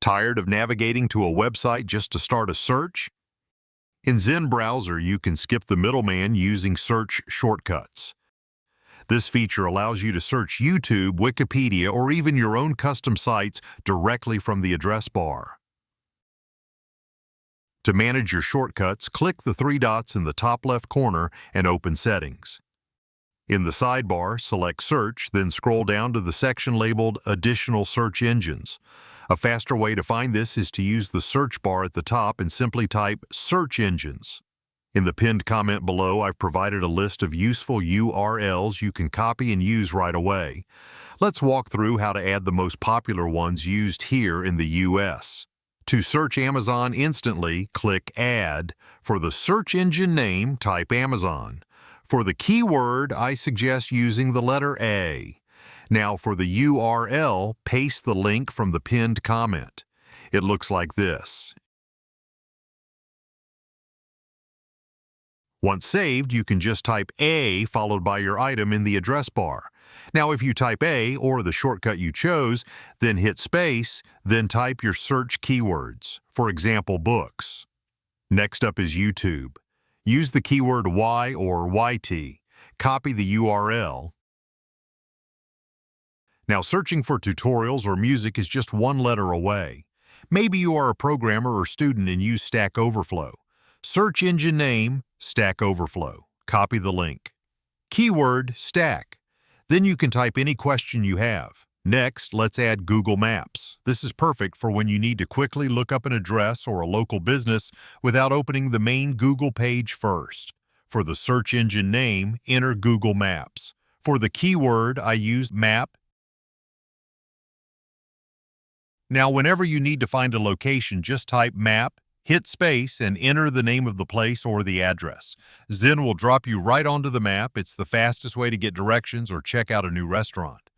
Tired of navigating to a website just to start a search? In Zen Browser, you can skip the middleman using search shortcuts. This feature allows you to search YouTube, Wikipedia, or even your own custom sites directly from the address bar. To manage your shortcuts, click the three dots in the top left corner and open Settings. In the sidebar, select Search, then scroll down to the section labeled Additional Search Engines. A faster way to find this is to use the search bar at the top and simply type Search Engines. In the pinned comment below, I've provided a list of useful URLs you can copy and use right away. Let's walk through how to add the most popular ones used here in the US. To search Amazon instantly, click Add. For the search engine name, type Amazon. For the keyword, I suggest using the letter A. Now for the URL, paste the link from the pinned comment. It looks like this. Once saved, you can just type A followed by your item in the address bar. Now if you type A or the shortcut you chose, then hit space, then type your search keywords, for example, books. Next up is YouTube. Use the keyword Y or YT. Copy the URL. Now searching for tutorials or music is just one letter away. Maybe you are a programmer or student and use Stack Overflow. Search engine name, Stack Overflow. Copy the link. Keyword, Stack. Then you can type any question you have. Next, let's add Google Maps. This is perfect for when you need to quickly look up an address or a local business without opening the main Google page first. For the search engine name, enter Google Maps. For the keyword, I use map. Now, whenever you need to find a location, just type map, hit space, and enter the name of the place or the address. Zen will drop you right onto the map. It's the fastest way to get directions or check out a new restaurant.